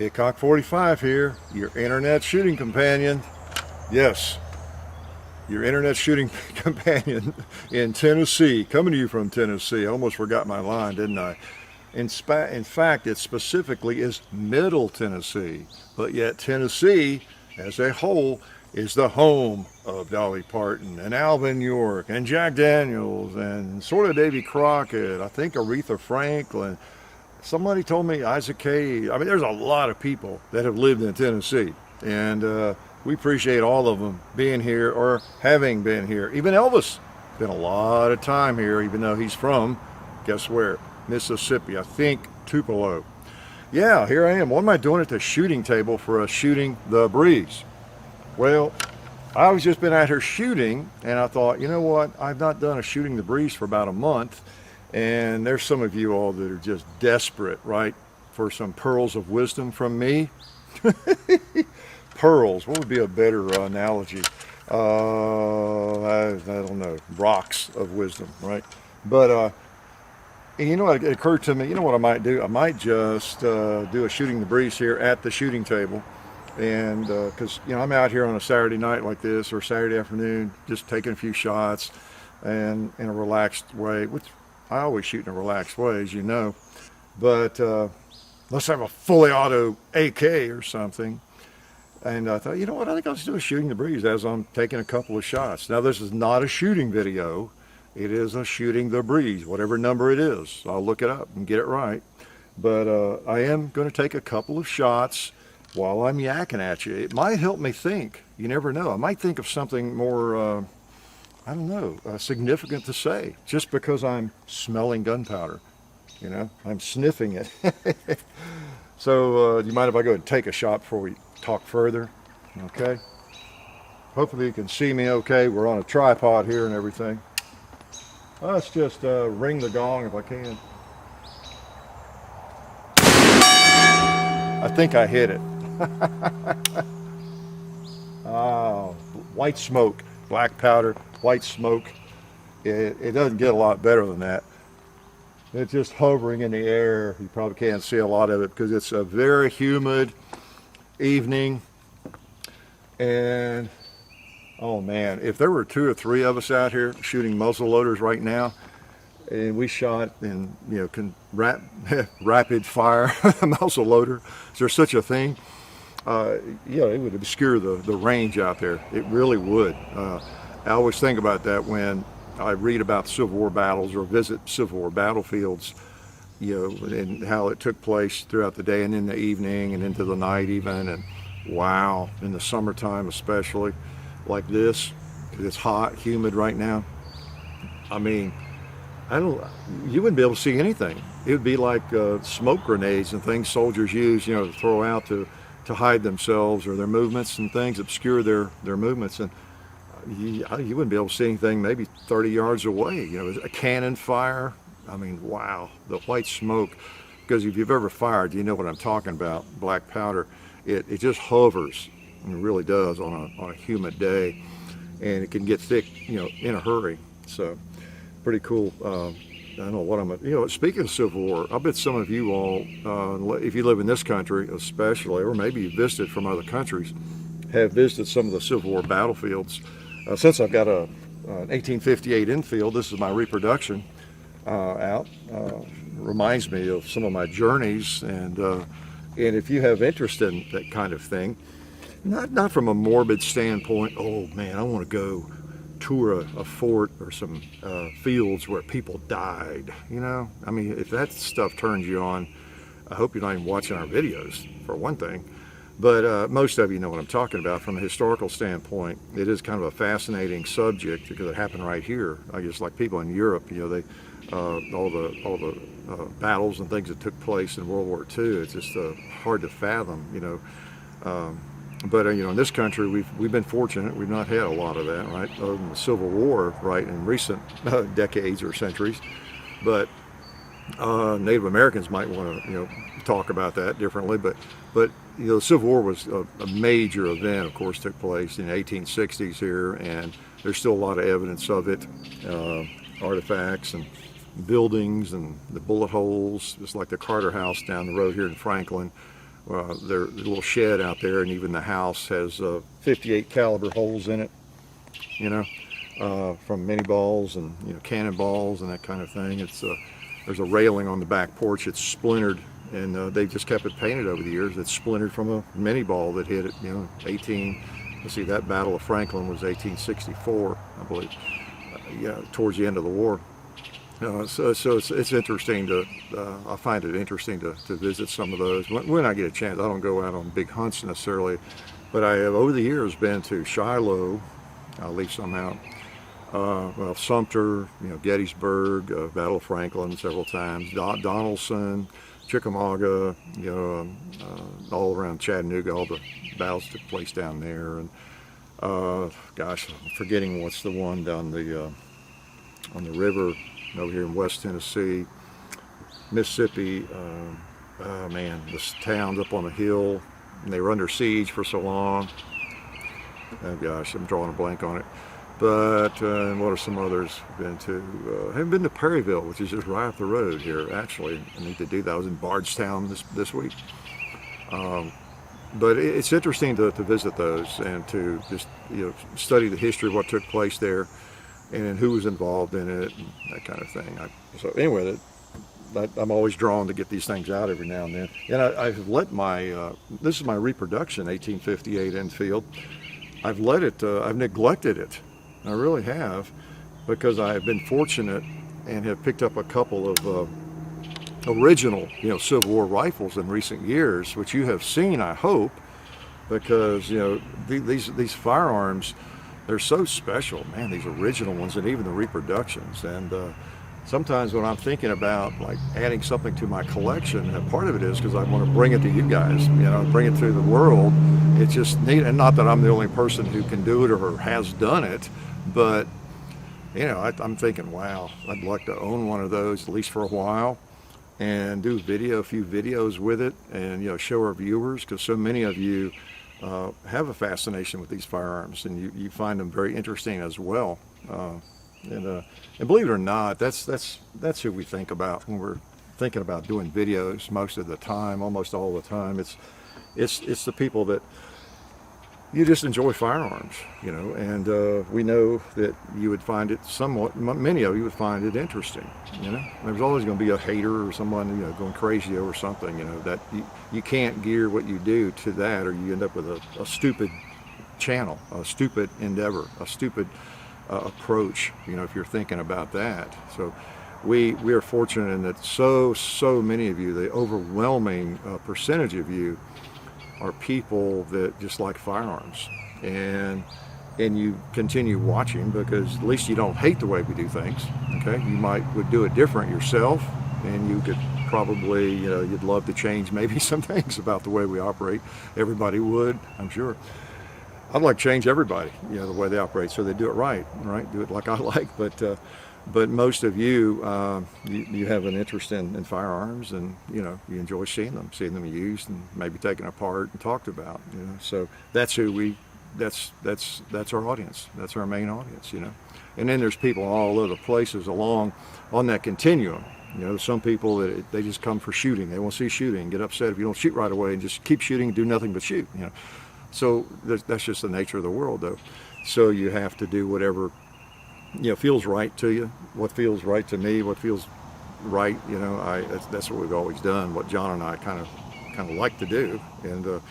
Hickok 45 here, your internet shooting companion. Yes, your internet shooting companion in Tennessee, coming to you from Tennessee. I almost forgot my line, didn't I? In fact, it specifically is Middle Tennessee, but yet Tennessee as a whole is the home of Dolly Parton and Alvin York and Jack Daniels and sort of Davy Crockett, I think Aretha Franklin. Somebody told me Isaac Hayes. I mean, there's a lot of people that have lived in Tennessee, and we appreciate all of them being here or having been here. Even Elvis spent a lot of time here, even though he's from, guess where? Mississippi, I think Tupelo. Yeah, here I am. What am I doing at the shooting table for a Shooting the Breeze? Well, I was just been out here shooting, and I thought, you know what? I've not done a Shooting the Breeze for about a month. And there's some of you all that are just desperate, right, for some pearls of wisdom from me. Pearls, what would be a better analogy? I don't know, rocks of wisdom, right? But, you know what, it occurred to me, you know what I might do? I might just do a Shooting the Breeze here at the shooting table. And because, you know, I'm out here on a Saturday night like this or Saturday afternoon, just taking a few shots and in a relaxed way, which I always shoot in a relaxed way, as you know, but let's have a fully auto AK or something. And I thought, you know what, I think I'll just do a Shooting the Breeze as I'm taking a couple of shots. Now, this is not a shooting video. It is a Shooting the Breeze, whatever number it is. I'll look it up and get it right. But I am going to take a couple of shots while I'm yakking at you. It might help me think. You never know. I might think of something more I don't know, significant to say, just because I'm smelling gunpowder, you know, I'm sniffing it. So do you mind if I go and take a shot before we talk further? Okay. Hopefully you can see me okay. We're on a tripod here and everything. Let's just ring the gong if I can. I think I hit it. Oh, white smoke, black powder. White smoke. It doesn't get a lot better than that. It's just hovering in the air. You probably can't see a lot of it because it's a very humid evening. And oh man, if there were 2 or 3 of us out here shooting muzzle loaders right now, and we shot in, you know, rapid fire muzzle loader, is there such a thing? Yeah, it would obscure the range out there. It really would. I always think about that when I read about Civil War battles or visit Civil War battlefields, you know, and how it took place throughout the day and in the evening and into the night even. And wow, in the summertime especially, like this, 'cause it's hot, humid right now. I mean, you wouldn't be able to see anything. It would be like smoke grenades and things soldiers use, you know, to throw out to hide themselves or their movements and things, obscure their movements. And you wouldn't be able to see anything maybe 30 yards away. You know, a cannon fire. I mean, wow, the white smoke. Because if you've ever fired, you know what I'm talking about. Black powder. It just hovers. And it really does on a humid day, and it can get thick, you know, in a hurry. So, pretty cool. I don't know what you know, speaking of Civil War, I bet some of you all, if you live in this country especially, or maybe you visited from other countries, have visited some of the Civil War battlefields. Since I've got an 1858 Enfield, this is my Reproduction out. Reminds me of some of my journeys, and if you have interest in that kind of thing, not from a morbid standpoint, oh man, I want to go tour a fort or some fields where people died, you know? I mean, if that stuff turns you on, I hope you're not even watching our videos, for one thing. But most of you know what I'm talking about from a historical standpoint. It is kind of a fascinating subject because it happened right here. I guess like people in Europe, you know, they all the battles and things that took place in World War II. It's just hard to fathom, you know. But you know, in this country, we've been fortunate. We've not had a lot of that, right? Other than the Civil War, right, in recent decades or centuries. But Native Americans might want to, you know, talk about that differently. But you know, the Civil War was a major event, of course, took place in the 1860s here, and there's still a lot of evidence of it, artifacts and buildings and the bullet holes, just like the Carter House down the road here in Franklin. their little shed out there, and even the house has 58 caliber holes in it, you know, from mini balls and, you know, cannonballs and that kind of thing. It's there's a railing on the back porch. It's splintered, and they just kept it painted over the years. It's splintered from a mini ball that hit it, you know, let's see, that Battle of Franklin was 1864, I believe, yeah, towards the end of the war. So it's interesting to, I find it interesting to visit some of those. When I get a chance, I don't go out on big hunts necessarily, but I have over the years been to Shiloh, I'll leave some out, well, Sumter, you know, Gettysburg, Battle of Franklin several times, Donelson, Chickamauga, you know, all around Chattanooga, all the battles took place down there. And gosh, I'm forgetting what's the one down on the river over here in West Tennessee, Mississippi. Oh man, this town's up on the hill, and they were under siege for so long. Oh gosh, I'm drawing a blank on it. But what are some others I've been to? I haven't been to Perryville, which is just right up the road here. Actually, I need to do that. I was in Bardstown this week. But it's interesting to visit those and to just, you know, study the history of what took place there and who was involved in it and that kind of thing. So anyway, I'm always drawn to get these things out every now and then. And I've let my, this is my Reproduction 1858 Enfield. I've let it, I've neglected it. I really have, because I have been fortunate and have picked up a couple of original, you know, Civil War rifles in recent years, which you have seen, I hope, because, you know, these firearms, they're so special, man, these original ones, and even the Reproductions. And sometimes when I'm thinking about like adding something to my collection, and part of it is because I want to bring it to you guys, you know, bring it to the world. It's just neat, and not that I'm the only person who can do it or has done it, but, you know, I'm thinking, wow, I'd like to own one of those at least for a while, and do a few videos with it, and, you know, show our viewers, because so many of you have a fascination with these firearms, and you find them very interesting as well. And believe it or not, that's who we think about when we're thinking about doing videos most of the time, almost all the time. It's the people that you just enjoy firearms, you know, and we know that you would find it many of you would find it interesting, you know. There's always going to be a hater or someone, you know, going crazy over something, you know, that you can't gear what you do to that, or you end up with a stupid channel, a stupid endeavor, a stupid approach, you know, if you're thinking about that. So we are fortunate in that so many of you, the overwhelming percentage of you, are people that just like firearms, and you continue watching because at least you don't hate the way we do things. Okay, you would do it different yourself, and you could probably, you know, you'd love to change maybe some things about the way we operate. Everybody would, I'm sure. I'd like to change everybody, you know, the way they operate, so they do it right, do it like I like. But most of you, you have an interest in firearms, and, you know, you enjoy seeing them used and maybe taken apart and talked about, you know. So that's who that's our audience. That's our main audience, you know. And then there's people all over the places along on that continuum. You know, some people that they just come for shooting. They want to see shooting, get upset if you don't shoot right away, and just keep shooting and do nothing but shoot, you know. So that's just the nature of the world, though. So you have to do whatever, you know, feels right to you, what feels right to me, what feels right, you know. That's what we've always done, what John and I kind of like to do. And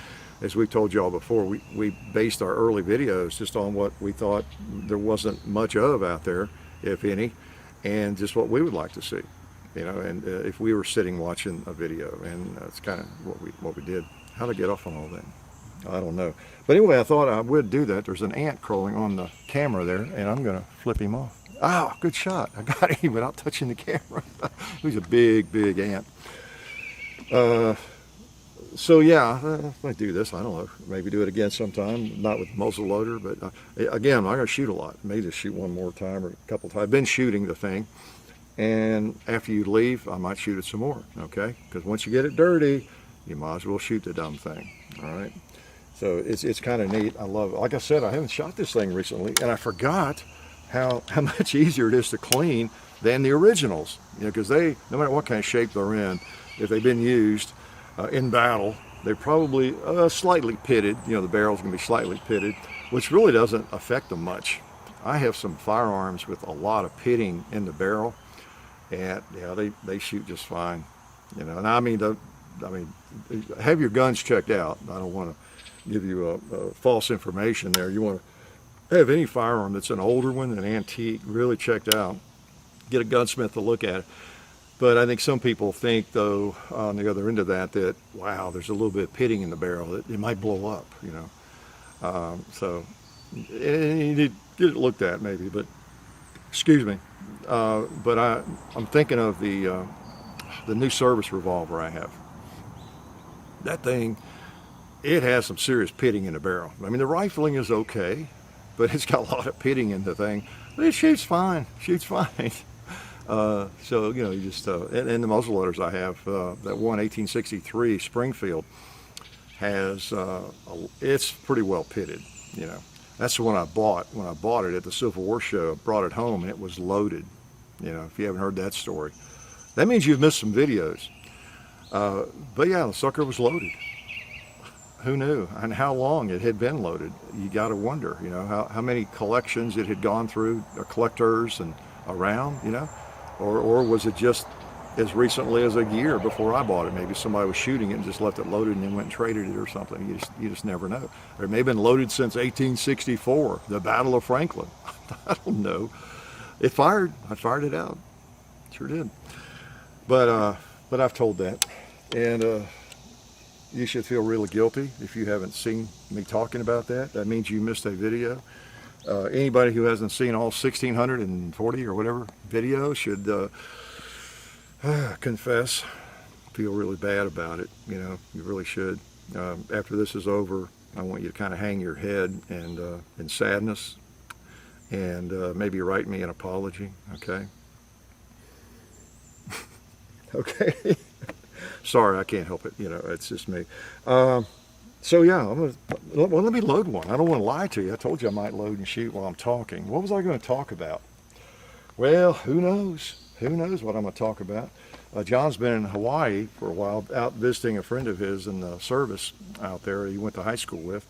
as we've told you all before, we based our early videos just on what we thought there wasn't much of out there, if any, and just what we would like to see, you know. And if we were sitting watching a video, and that's kind of what we did. How to get off on all that, I don't know. But anyway, I thought I would do that. There's an ant crawling on the camera there, and I'm going to flip him off. Ah, good shot. I got him without touching the camera. He's a big ant. So yeah, I might do this. I don't know. Maybe do it again sometime. Not with muzzle loader, but again, I'm going to shoot a lot. Maybe just shoot one more time or a couple times. I've been shooting the thing, and after you leave, I might shoot it some more. Okay? Because once you get it dirty, you might as well shoot the dumb thing. All right? So it's kind of neat. I love it. Like I said, I haven't shot this thing recently, and I forgot how much easier it is to clean than the originals. You know, because no matter what kind of shape they're in, if they've been used in battle, They're probably slightly pitted. You know, the barrel's going to be slightly pitted, which really doesn't affect them much. I have some firearms with a lot of pitting in the barrel, and yeah, they shoot just fine. You know, and I mean, have your guns checked out. I don't want to give you a false information there. You want to have any firearm that's an older one, an antique, really checked out. Get a gunsmith to look at it. But I think some people think, though, on the other end of that, wow, there's a little bit of pitting in the barrel. It might blow up, you know. So you need to get it looked at, maybe. But excuse me. But I'm thinking of the new service revolver I have. That thing, it has some serious pitting in the barrel. I mean, the rifling is okay, but it's got a lot of pitting in the thing. But it shoots fine. Shoots fine. So, you know, you just, and the muzzle loaders I have, that one 1863 Springfield has, it's pretty well pitted, you know. That's the one I bought. When I bought it at the Civil War show, I brought it home and it was loaded. You know, if you haven't heard that story, that means you've missed some videos. But yeah, the sucker was loaded. Who knew? And how long it had been loaded. You got to wonder, you know, how many collections it had gone through, or collectors and around, you know. Or was it just as recently as a year before I bought it? Maybe somebody was shooting it and just left it loaded and then went and traded it or something. You just never know. Or it may have been loaded since 1864, the Battle of Franklin. I don't know. It fired. I fired it out. Sure did. But I've told that. And you should feel really guilty if you haven't seen me talking about that. That means you missed a video. Anybody who hasn't seen all 1,640 or whatever videos should confess, feel really bad about it. You know, you really should. After this is over, I want you to kind of hang your head and in sadness, and maybe write me an apology. Okay. Okay. Sorry, I can't help it. You know, it's just me. So yeah, let me load one. I don't want to lie to you. I told you I might load and shoot while I'm talking. What was I going to talk about? Well, who knows? Who knows what I'm going to talk about? John's been in Hawaii for a while, out visiting a friend of his in the service out there he went to high school with.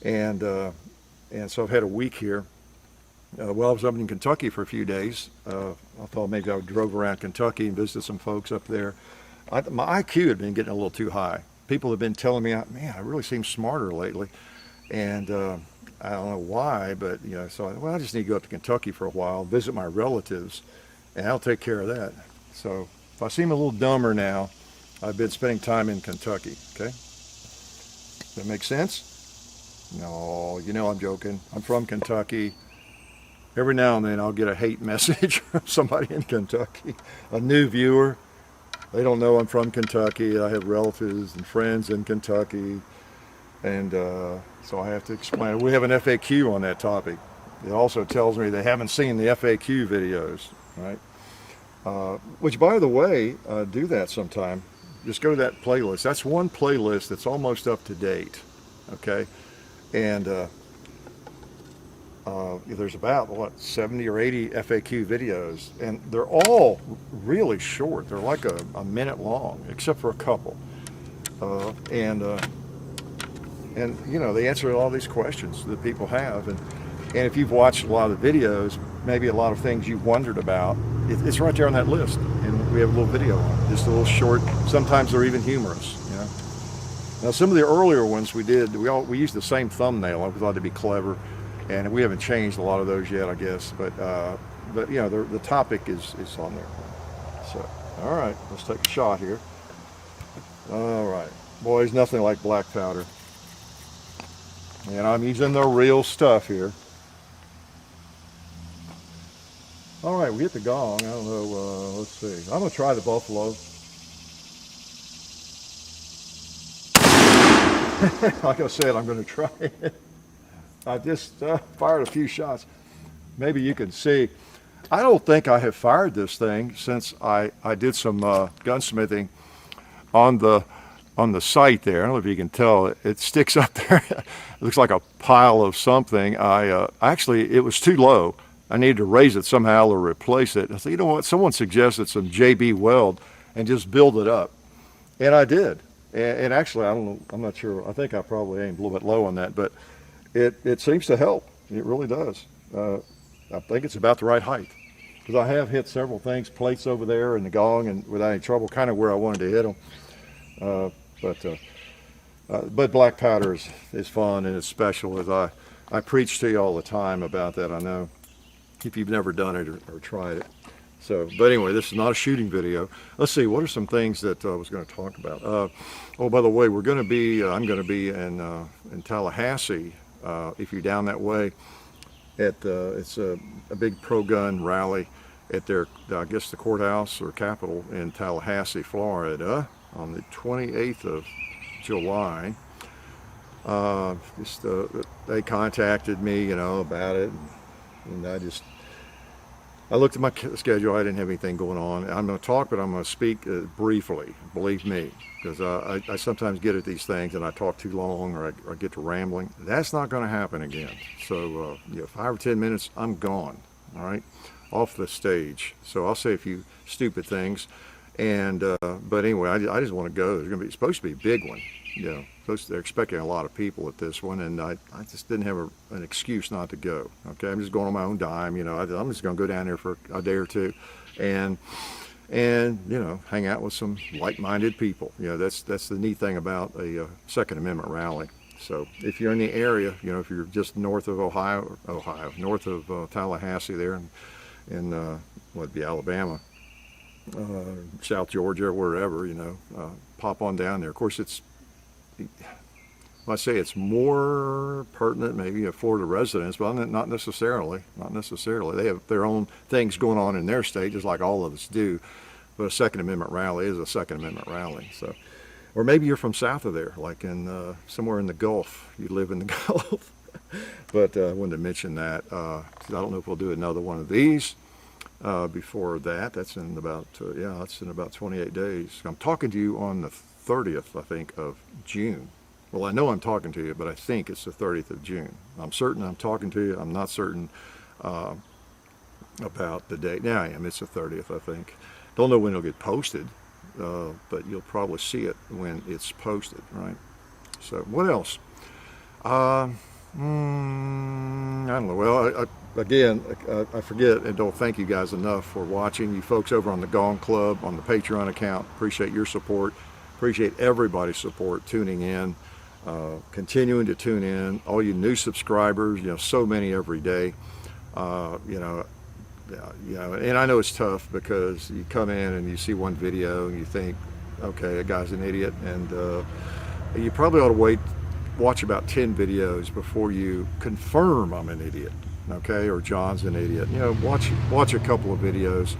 And so I've had a week here. Well, I was up in Kentucky for a few days. I thought maybe I drove around Kentucky and visited some folks up there. My IQ had been getting a little too high. People have been telling me, man, I really seem smarter lately. And I don't know why, but, you know, so I just need to go up to Kentucky for a while, visit my relatives, and I'll take care of that. So if I seem a little dumber now, I've been spending time in Kentucky, okay? Does that make sense? No, you know I'm joking. I'm from Kentucky. Every now and then I'll get a hate message from somebody in Kentucky, a new viewer. They don't know I'm from Kentucky. I have relatives and friends in Kentucky. And so I have to explain. We have an FAQ on that topic. It also tells me they haven't seen the FAQ videos, right? Which, by the way, do that sometime. Just go to that playlist. That's one playlist that's almost up to date, okay? And there's about, 70 or 80 FAQ videos, and they're all really short. They're like a minute long, except for a couple. And you know, they answer all these questions that people have. And if you've watched a lot of the videos, maybe a lot of things you've wondered about, it's right there on that list. And we have a little video on it, just a little short. Sometimes they're even humorous, you know. Now, some of the earlier ones we did, we used the same thumbnail. I thought it'd be clever. And we haven't changed a lot of those yet, I guess. But you know, the topic is on there. So, all right, let's take a shot here. All right, boys, nothing like black powder. And I'm using the real stuff here. All right, we hit the gong. I don't know. Let's see. I'm gonna try the buffalo. Like I said, I'm gonna try it. I just fired a few shots. Maybe you can see. I don't think I have fired this thing since I did some gunsmithing on the site there. I don't know if you can tell. It sticks up there. It looks like a pile of something. Actually, it was too low. I needed to raise it somehow or replace it. I said, you know what? Someone suggested some JB Weld and just build it up. And I did. And actually, I don't know, I'm not sure. I think I probably aimed a little bit low on that, but it seems to help. It really does. I think it's about the right height, because I have hit several things, plates over there and the gong, and without any trouble, kind of where I wanted to hit them. But black powder is fun, and it's special. As I preach to you all the time about that, I know, if you've never done it or tried it. So, but anyway, this is not a shooting video. Let's see, what are some things that I was going to talk about? Oh, by the way, I'm going to be in Tallahassee, if you're down that way, it's a big pro-gun rally at their, I guess, the courthouse or capitol in Tallahassee, Florida, on the 28th of July. They contacted me, you know, about it, and I looked at my schedule. I didn't have anything going on. I'm going to talk, but I'm going to speak briefly, believe me, because I sometimes get at these things and I talk too long, or I get to rambling. That's not going to happen again. So, 5 or 10 minutes, I'm gone, all right, off the stage. So I'll say a few stupid things, and but anyway, I just want to go. It's supposed to be a big one, you know. They're expecting a lot of people at this one, and I just didn't have an excuse not to go. Okay, I'm just going on my own dime. You know, I'm just going to go down there for a day or two, and you know, hang out with some like-minded people. You know, that's the neat thing about a Second Amendment rally. So if you're in the area, you know, if you're just north of north of Tallahassee there, in what would be Alabama, South Georgia, wherever, you know, pop on down there. Of course, I say it's more pertinent maybe of Florida residents, but not necessarily. Not necessarily. They have their own things going on in their state, just like all of us do. But a Second Amendment rally is a Second Amendment rally. So, or maybe you're from south of there, like in somewhere in the Gulf. You live in the Gulf. But I wanted to mention that. I don't know if we'll do another one of these before that. That's in about that's in about 28 days. I'm talking to you on the 30th, I think, of June. Well, I know I'm talking to you, but I think it's the 30th of June. I'm certain I'm talking to you. I'm not certain about the date. Now I am. It's the 30th, I think. Don't know when it'll get posted, but you'll probably see it when it's posted, right? So what else? I don't know. Well, again, I forget and don't thank you guys enough for watching. You folks over on the Gong Club, on the Patreon account, appreciate your support. Appreciate everybody's support, tuning in, continuing to tune in. All you new subscribers, you know, so many every day. You know, and I know it's tough because you come in and you see one video and you think, okay, that guy's an idiot, and you probably ought to watch about 10 videos before you confirm I'm an idiot, okay, or John's an idiot. You know, watch a couple of videos.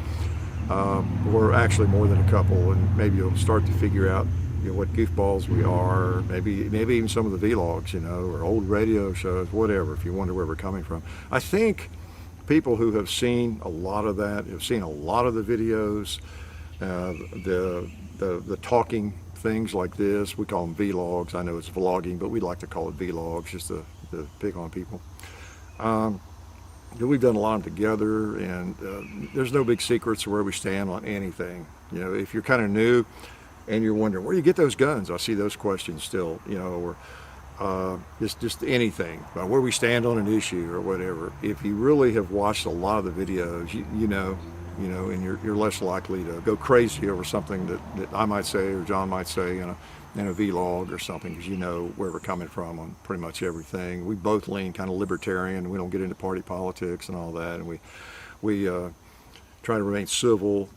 Or actually more than a couple, and maybe you'll start to figure out, you know, what goofballs we are. Maybe even some of the vlogs, you know, or old radio shows, whatever. If you wonder where we're coming from, I think people who have seen a lot of that, have seen a lot of the videos, the talking things like this. We call them vlogs. I know it's vlogging, but we like to call it vlogs just to pick on people. We've done a lot of them together, and there's no big secrets where we stand on anything. You know, if you're kind of new and you're wondering where do you get those guns, I see those questions still. You know, or just anything about where we stand on an issue or whatever. If you really have watched a lot of the videos, you know, and you're less likely to go crazy over something that I might say or John might say in a vlog or something, because you know where we're coming from on pretty much everything. We both lean kind of libertarian. We don't get into party politics and all that, and we try to remain civil.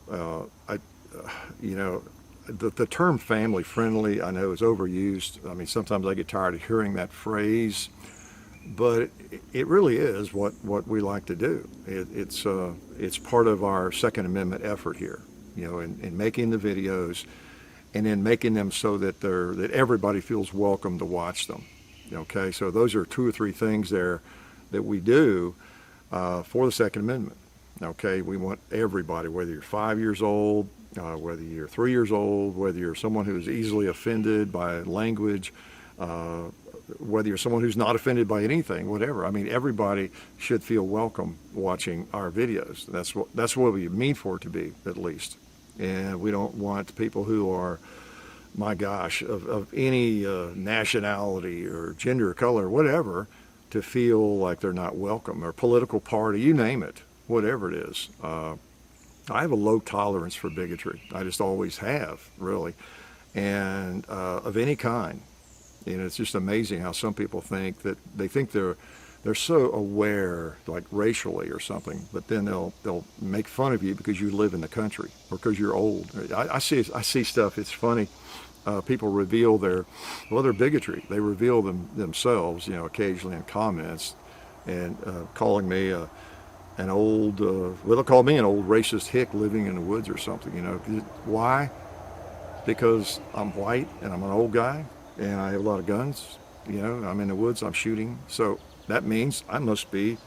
You know, the term family friendly, I know, is overused. I mean, sometimes I get tired of hearing that phrase, but it really is what we like to do. It's part of our Second Amendment effort here, you know, in making the videos, and then making them so that everybody feels welcome to watch them. Okay, so those are 2 or 3 things there that we do for the Second Amendment. Okay, we want everybody, whether you're 5 years old, whether you're 3 years old, whether you're someone who's easily offended by language, whether you're someone who's not offended by anything, whatever. I mean, everybody should feel welcome watching our videos. That's what we mean for it to be, at least. And we don't want people who are my gosh, of any nationality or gender or color, whatever, to feel like they're not welcome, or political party, you name it, whatever it is. I have a low tolerance for bigotry. I just always have, really, and of any kind. You know, it's just amazing how some people think that they're so aware, like racially or something, but then they'll make fun of you because you live in the country or because you're old. I see stuff. It's funny. People reveal their bigotry. They reveal themselves, you know, occasionally in comments, and calling me an old, well, they'll call me an old racist hick living in the woods or something, you know. Why? Because I'm white and I'm an old guy and I have a lot of guns, you know, I'm in the woods, I'm shooting. So that means I must be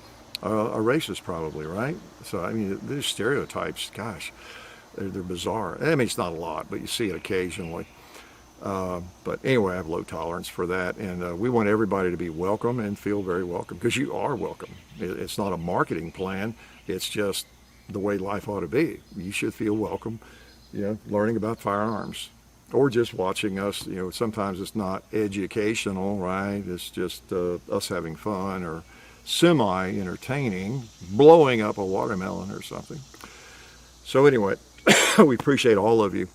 a racist probably, right? So, I mean, these stereotypes, gosh, they're bizarre. I mean, it's not a lot, but you see it occasionally. But anyway, I have low tolerance for that, and we want everybody to be welcome and feel very welcome, because you are welcome. It's not a marketing plan. It's just the way life ought to be. You should feel welcome, you know, learning about firearms, or just watching us. You know, sometimes it's not educational, right? It's just us having fun or semi-entertaining, blowing up a watermelon or something. So anyway, we appreciate all of you.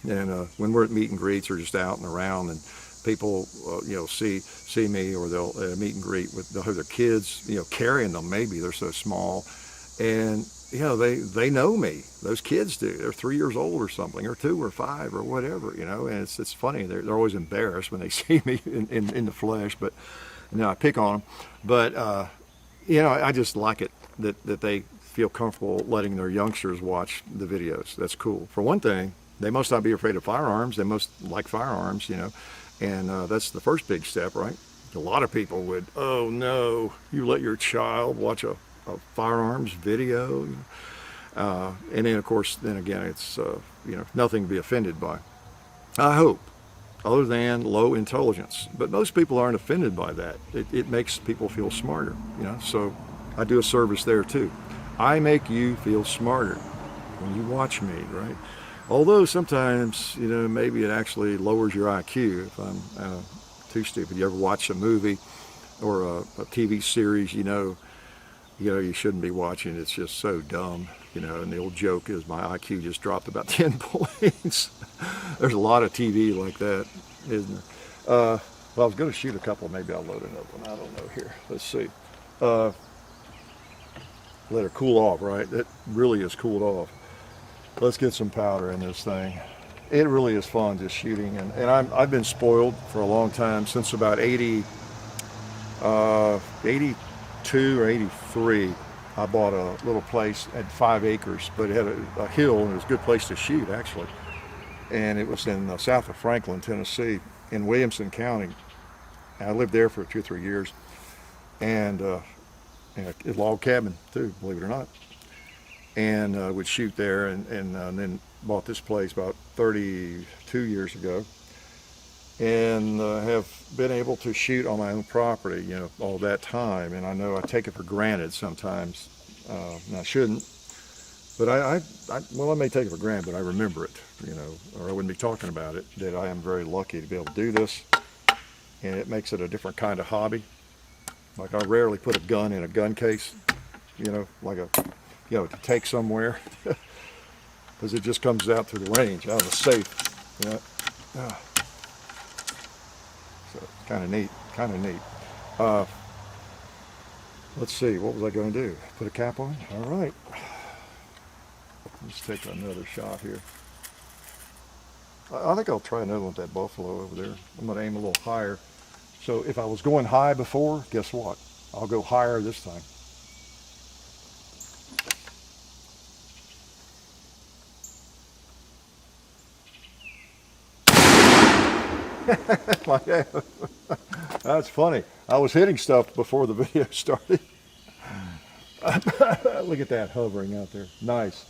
And when we're at meet and greets or just out and around, and people, you know, see me, or they'll meet and greet they'll have their kids, you know, carrying them. Maybe they're so small, and you know, they know me. Those kids do. They're 3 years old or something, or 2 or 5 or whatever, you know. And it's funny. They're always embarrassed when they see me in the flesh, but you know, I pick on them. But you know, I just like it that they feel comfortable letting their youngsters watch the videos. That's cool. For one thing, they must not be afraid of firearms. They must like firearms, you know, and that's the first big step, right? A lot of people would, oh no, you let your child watch a firearms video, and then of course, then again, it's you know, nothing to be offended by. I hope, other than low intelligence, but most people aren't offended by that. It makes people feel smarter, you know. So I do a service there too. I make you feel smarter when you watch me, right? Although sometimes, you know, maybe it actually lowers your IQ if I'm too stupid. You ever watch a movie or a TV series, you know you shouldn't be watching. It's just so dumb, you know. And the old joke is my IQ just dropped about 10 points. There's a lot of TV like that, isn't there? Well, I was going to shoot a couple. Maybe I'll load another one. I don't know here. Let's see. Let it cool off, right? It really is cooled off. Let's get some powder in this thing. It really is fun just shooting, and I've been spoiled for a long time, since about 82 or 83. I bought a little place at 5 acres, but it had a hill, and it was a good place to shoot actually. And it was in south of Franklin, Tennessee, in Williamson County. And I lived there for 2 or 3 years, and a log cabin too, believe it or not. And would shoot there, and then bought this place about 32 years ago, and have been able to shoot on my own property, you know, all that time. And I know I take it for granted sometimes, and I shouldn't, but I may take it for granted, but I remember it, you know, or I wouldn't be talking about it, that I am very lucky to be able to do this, and it makes it a different kind of hobby. Like, I rarely put a gun in a gun case, you know, like to take somewhere, because it just comes out to the range, out of the safe, you know. So kind of neat. Let's see, what was I going to do? Put a cap on? All right. Let's take another shot here. I think I'll try another one with that buffalo over there. I'm going to aim a little higher. So if I was going high before, guess what? I'll go higher this time. That's funny. I was hitting stuff before the video started. Look at that hovering out there. Nice.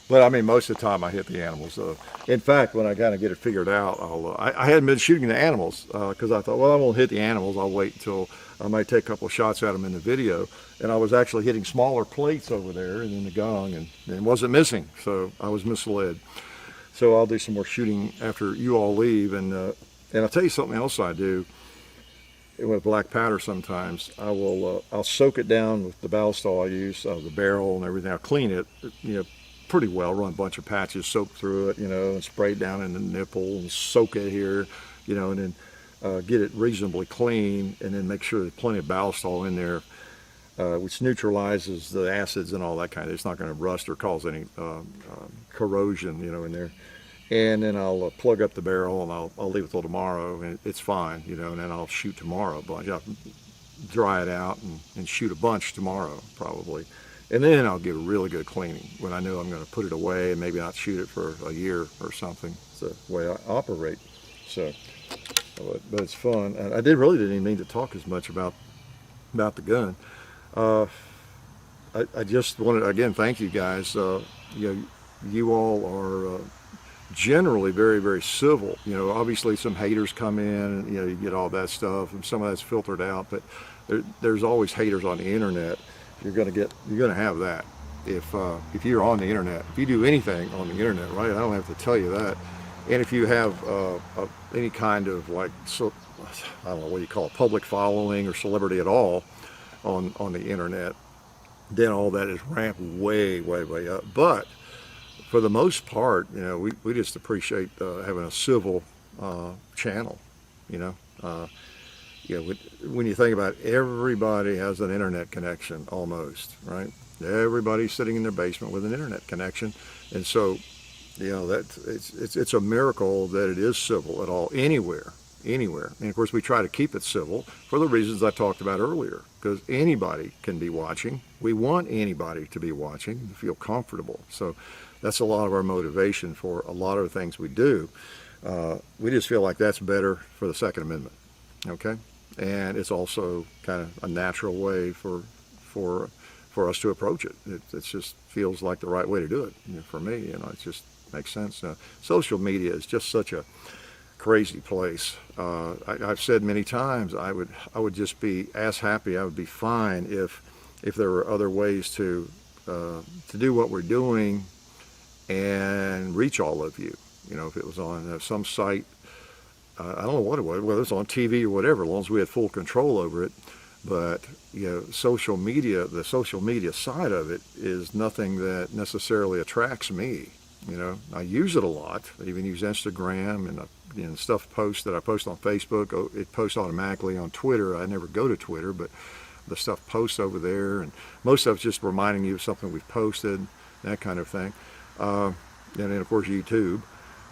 But I mean, most of the time I hit the animals. In fact, when I kind of get it figured out, I hadn't been shooting the animals because I thought, well, I won't hit the animals. I'll wait until I might take a couple of shots at them in the video. And I was actually hitting smaller plates over there and in the gong, and it wasn't missing. So I was misled. So I'll do some more shooting after you all leave, and I'll tell you something else I do with black powder. Sometimes I'll soak it down with the ballistol I use, the barrel and everything. I'll clean it, pretty well, run a bunch of patches, soak through it, and spray it down in the nipple and soak it here, and then get it reasonably clean, and then make sure there's plenty of ballistol in there, which neutralizes the acids and all that kind of. It's not going to rust or cause any corrosion, in there. And then I'll plug up the barrel, and I'll leave it till tomorrow, and it's fine, and then I'll shoot tomorrow a bunch. I'll dry it out and shoot a bunch tomorrow, probably. And then I'll give a really good cleaning when I know I'm going to put it away and maybe not shoot it for a year or something. It's the way I operate. So, but it's fun. And I really didn't even mean to talk as much about the gun. I just wanted, again, thank you guys. You all are generally very, very civil. Obviously some haters come in, and you get all that stuff, and some of that's filtered out, but there's always haters on the internet. You're going to have that if you're on the internet. If you do anything on the internet, right? I don't have to tell you that. And if you have any kind of I don't know what you call it, public following or celebrity at all on the internet, then all that is ramped way, way, way up. But for the most part, we just appreciate having a civil channel. When you think about it, everybody has an internet connection almost, right? Everybody's sitting in their basement with an internet connection, and so it's a miracle that it is civil at all, anywhere. And of course, we try to keep it civil for the reasons I talked about earlier, because anybody can be watching. We want anybody to be watching, to feel comfortable. So that's a lot of our motivation for a lot of the things we do. We just feel like that's better for the Second Amendment, okay? And it's also kind of a natural way for us to approach it. It just feels like the right way to do it for me. It just makes sense. Social media is just such a crazy place. I've said many times I would just be as happy. I would be fine if there were other ways to do what we're doing and reach all of you. If it was on some site, I don't know what it was, whether it's on TV or whatever, as long as we had full control over it. But social media, the social media side of it is nothing that necessarily attracts me. I use it a lot. I even use Instagram and stuff that I post on Facebook. It posts automatically on Twitter. I never go to Twitter, but the stuff posts over there, and most of it's just reminding you of something we've posted, that kind of thing. And then of course YouTube.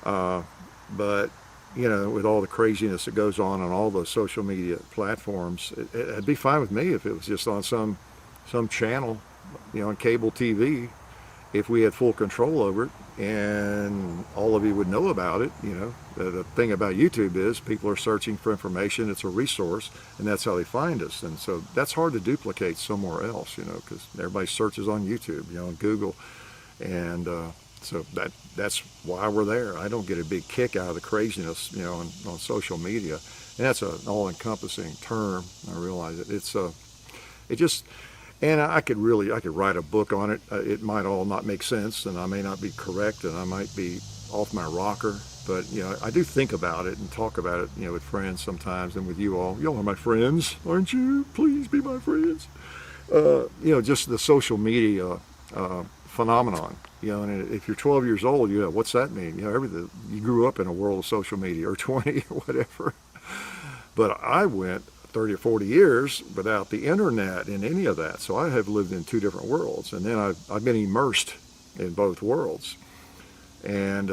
But with all the craziness that goes on all those social media platforms, it'd be fine with me if it was just on some channel, on cable TV, if we had full control over it and all of you would know about it. The thing about YouTube is people are searching for information. It's a resource, and that's how they find us. And so that's hard to duplicate somewhere else, because everybody searches on YouTube, on Google. And so that's why we're there. I don't get a big kick out of the craziness, on social media. And that's an all-encompassing term. I realize it. And I could write a book on it. It might all not make sense, and I may not be correct, and I might be off my rocker. But I do think about it and talk about it, with friends sometimes, and with you all. Y'all are my friends, aren't you? Please be my friends. Just the social media phenomenon. And if you're 12 years old, what's that mean? Everything. You grew up in a world of social media, or 20 or whatever. But I went 30 or 40 years without the internet and any of that. So I have lived in two different worlds, and then I've been immersed in both worlds. And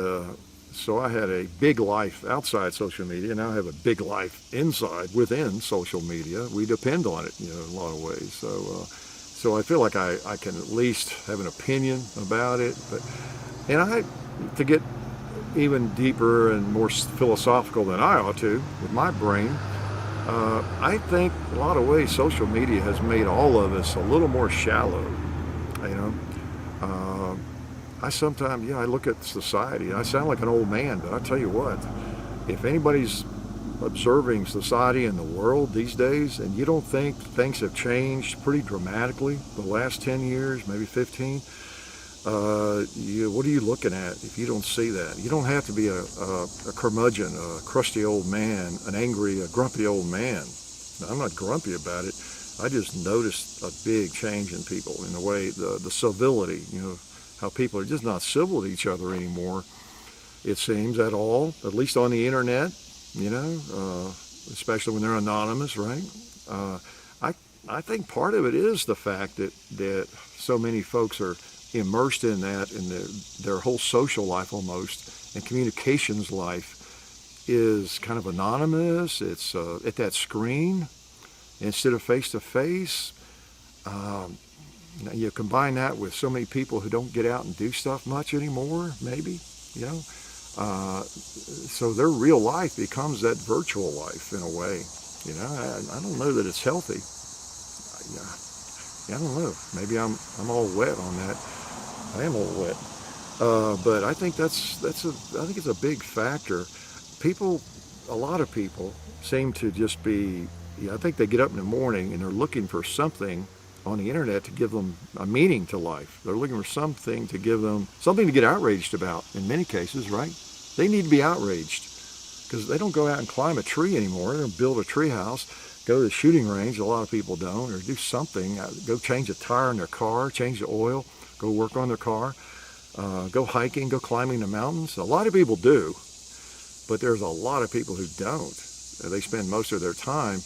so I had a big life outside social media. Now I have a big life within social media. We depend on it, in a lot of ways. So I feel like I can at least have an opinion about it. To get even deeper and more philosophical than I ought to with my brain, I think in a lot of ways social media has made all of us a little more shallow. I sometimes, I look at society, and I sound like an old man, but I tell you what, if anybody's observing society and the world these days, and you don't think things have changed pretty dramatically the last 10 years, maybe 15, what are you looking at if you don't see that? You don't have to be a curmudgeon, a crusty old man, an angry, a grumpy old man. Now, I'm not grumpy about it. I just noticed a big change in people in the way, the civility, how people are just not civil to each other anymore, it seems, at all, at least on the internet, especially when they're anonymous, right? I think part of it is the fact that so many folks are immersed in that, in their whole social life almost, and communications life is kind of anonymous. It's at that screen instead of face to face. You combine that with so many people who don't get out and do stuff much anymore, maybe, so their real life becomes that virtual life in a way. I don't know that it's healthy. I don't know. Maybe I'm all wet on that. I am all wet. But I think I think it's a big factor. A lot of people seem to just be, I think they get up in the morning and they're looking for something on the internet to give them a meaning to life. They're looking for something to give them, something to get outraged about in many cases, right? They need to be outraged because they don't go out and climb a tree anymore. They don't build a tree house, go to the shooting range, a lot of people don't, or do something, go change a tire in their car, change the oil, go work on their car, go hiking, go climbing the mountains. A lot of people do, but there's a lot of people who don't. They spend most of their time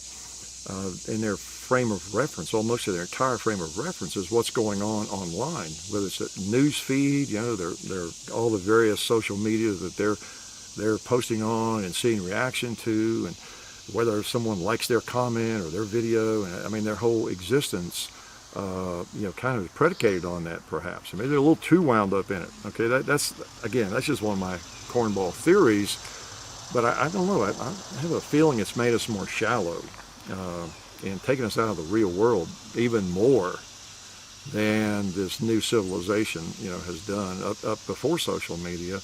in their frame of reference, almost their entire frame of reference is what's going on online, whether it's a news feed, they're all the various social media that they're posting on and seeing reaction to, and whether someone likes their comment or their video, and I mean their whole existence, kind of predicated on that perhaps. Maybe they're a little too wound up in it. Okay, that's just one of my cornball theories, but I don't know. I have a feeling it's made us more shallow and taken us out of the real world even more than this new civilization, has done up before social media.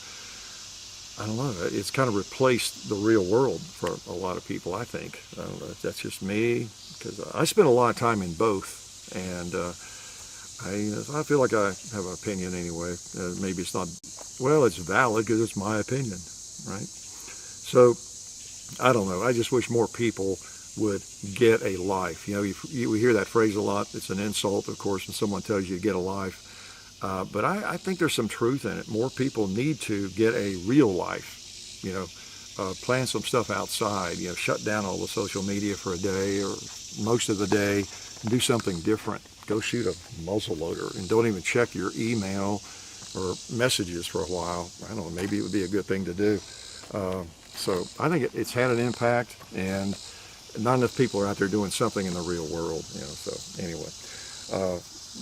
I don't know. It's kind of replaced the real world for a lot of people, I think. I don't know if that's just me, because I spend a lot of time in both, and I feel like I have an opinion anyway. Maybe it's not, well, it's valid because it's my opinion, right? So, I don't know. I just wish more people would get a life. We hear that phrase a lot. It's an insult, of course, when someone tells you to get a life. But I think there's some truth in it. More people need to get a real life, plan some stuff outside, shut down all the social media for a day or most of the day and do something different. Go shoot a muzzleloader and don't even check your email or messages for a while. I don't know, maybe it would be a good thing to do. So I think it's had an impact, and not enough people are out there doing something in the real world, so anyway.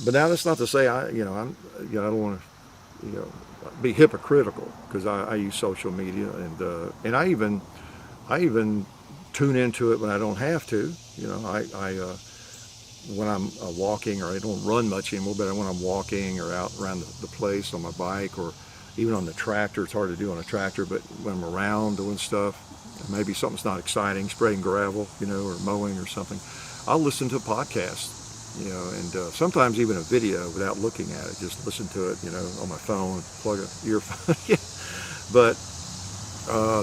But now that's not to say I don't want to, be hypocritical, because I use social media, and I even tune into it when I don't have to. When I'm walking, or I don't run much anymore, but when I'm walking or out around the place on my bike, or even on the tractor. It's hard to do on a tractor, but when I'm around doing stuff, maybe something's not exciting, spreading gravel, or mowing or something, I'll listen to a podcast. And sometimes even a video without looking at it. Just listen to it, on my phone, plug an earphone. But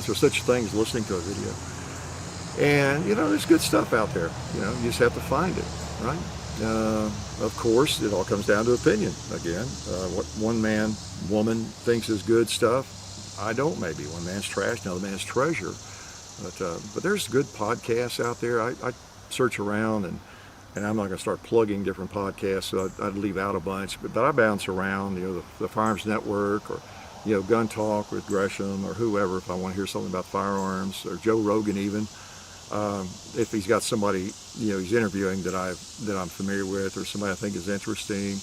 there's such a thing as listening to a video. And, there's good stuff out there. You just have to find it, right? Of course, it all comes down to opinion again. What one man, woman thinks is good stuff, I don't maybe. One man's trash, another man's treasure. But there's good podcasts out there. I search around, and I'm not going to start plugging different podcasts, so I'd leave out a bunch. But I bounce around, the Firearms Network, or, Gun Talk with Gresham, or whoever, if I want to hear something about firearms, or Joe Rogan even. If he's got somebody, he's interviewing that I'm familiar with, or somebody I think is interesting.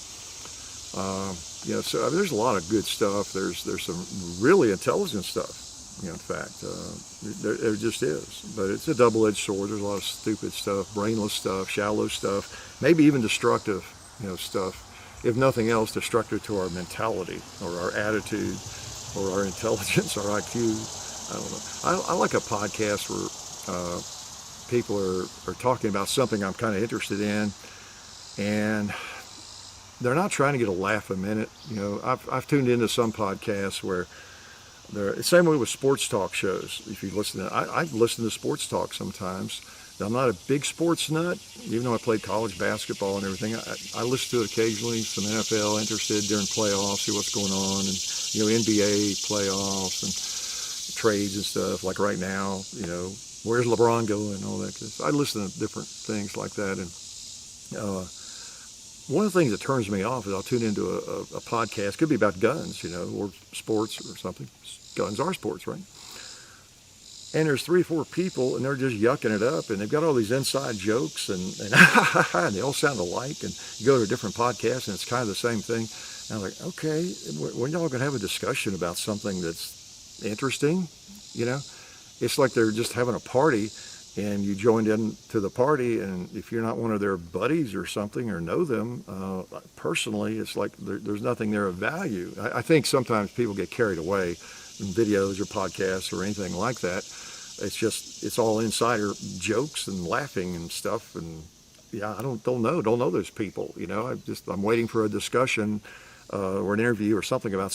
So there's a lot of good stuff. There's some really intelligent stuff. In fact, there just is. But it's a double-edged sword. There's a lot of stupid stuff, brainless stuff, shallow stuff, maybe even destructive, stuff. If nothing else, destructive to our mentality, or our attitude, or our intelligence, our IQ. I don't know. I like a podcast where people are talking about something I'm kind of interested in, and they're not trying to get a laugh a minute. I've tuned into some podcasts where the same way with sports talk shows. If you listen to, I listen to sports talk sometimes. Now, I'm not a big sports nut, even though I played college basketball and everything. I listen to it occasionally. Some NFL, interested during playoffs, see what's going on, and NBA playoffs and trades and stuff. Like right now, where's LeBron going and all that. I listen to different things like that. And one of the things that turns me off is I'll tune into a podcast. Could be about guns, or sports or something. Guns are sports, right? And there's 3 or 4 people, and they're just yucking it up, and they've got all these inside jokes, and they all sound alike. And you go to a different podcast, and it's kind of the same thing. And I'm like, okay, when y'all gonna have a discussion about something that's interesting? It's like they're just having a party, and you joined in to the party, and if you're not one of their buddies or something or know them personally, it's like there's nothing there of value. I think sometimes people get carried away in videos or podcasts or anything like that. It's all insider jokes and laughing and stuff, and I don't know those people. I'm waiting for a discussion or an interview or something about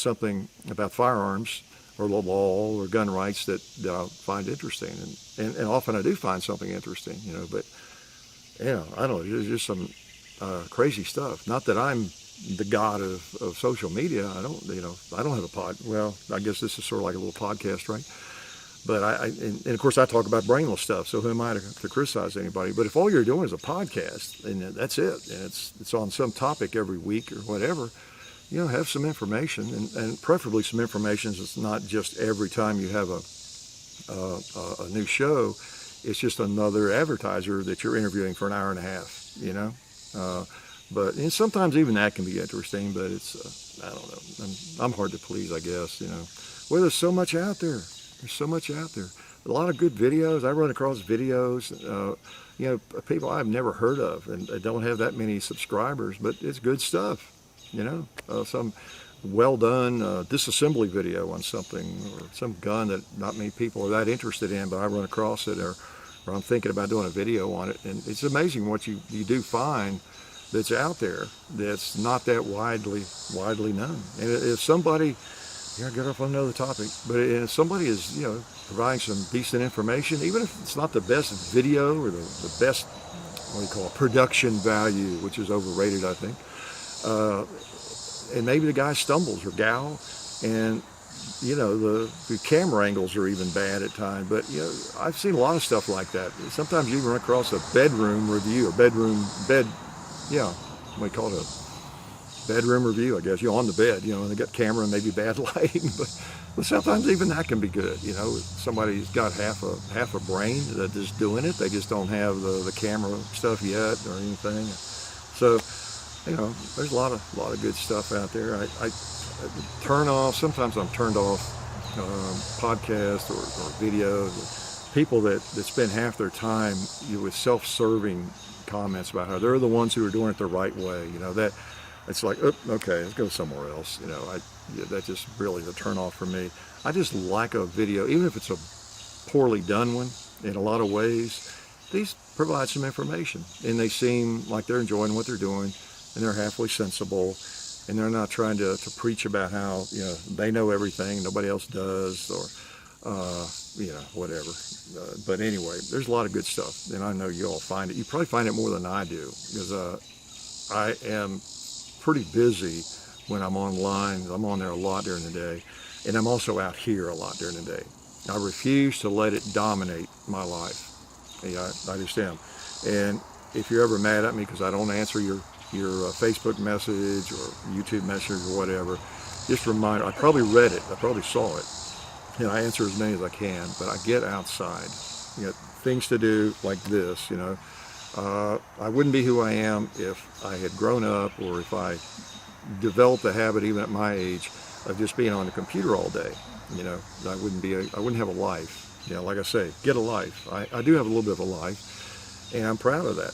firearms or the law or gun rights that I find interesting, and often I do find something interesting, but I don't know, there's just some crazy stuff. Not that I'm the god of social media. I don't have a pod. Well, I guess this is sort of like a little podcast, right? But and of course I talk about brainless stuff, so who am I to criticize anybody? But if all you're doing is a podcast and that's it, and it's on some topic every week or whatever, have some information, and preferably some information that's not just every time you have a new show, it's just another advertiser that you're interviewing for an hour and a half, But sometimes even that can be interesting, but it's, I don't know, I'm hard to please, I guess, Well, there's so much out there. There's so much out there. A lot of good videos. I run across videos, people I've never heard of, and I don't have that many subscribers, but it's good stuff, some well done disassembly video on something, or some gun that not many people are that interested in, but I run across it, or I'm thinking about doing a video on it, and it's amazing what you do find that's out there that's not that widely known. And if somebody, get off on another topic, but if somebody is, providing some decent information, even if it's not the best video or the best, production value, which is overrated, I think, and maybe the guy stumbles or gal, and the camera angles are even bad at times, but I've seen a lot of stuff like that. Sometimes you run across a bedroom review, what do you call it, a bedroom review, I guess, on the bed, and they got camera and maybe bad lighting, but sometimes even that can be good. Somebody's got half a brain that is doing it, they just don't have the camera stuff yet or anything. So, there's a lot of good stuff out there. I turn off, sometimes I'm turned off podcasts or videos, people that spend half their time with self-serving comments about how they're the ones who are doing it the right way, that it's like, okay, let's go somewhere else. That's just really the turn off for me. I just like a video, even if it's a poorly done one in a lot of ways. These provide some information, and they seem like they're enjoying what they're doing, and they're halfway sensible, and they're not trying to preach about how they know everything, nobody else does, or whatever. But anyway, there's a lot of good stuff, and I know you all find it. You probably find it more than I do, because I am pretty busy when I'm online. I'm on there a lot during the day, and I'm also out here a lot during the day. I refuse to let it dominate my life. I just am. And if you're ever mad at me because I don't answer your Facebook message or YouTube message or whatever, just remind, I probably read it, I probably saw it, and I answer as many as I can, but I get outside. Things to do like this, I wouldn't be who I am if I had grown up, or if I developed a habit even at my age of just being on the computer all day. I wouldn't have a life. Like I say, get a life. I do have a little bit of a life, and I'm proud of that.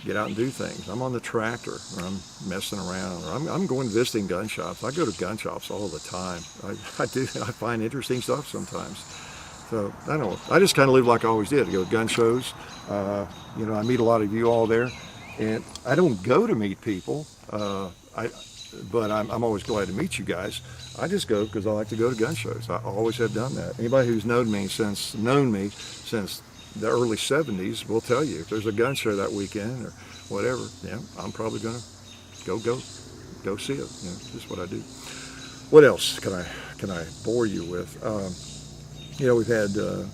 Get out and do things. I'm on the tractor, or I'm messing around, or I'm going visiting gun shops. I go to gun shops all the time. I do. I find interesting stuff sometimes. So I don't know. I just kind of live like I always did. I go to gun shows. I meet a lot of you all there, and I don't go to meet people. but I'm always glad to meet you guys. I just go because I like to go to gun shows. I always have done that. Anybody who's known me since the early 70s will tell you if there's a gun show that weekend or whatever, yeah, I'm probably gonna go see it. You know, just what I do. What else can I bore you with? You know, we've had, of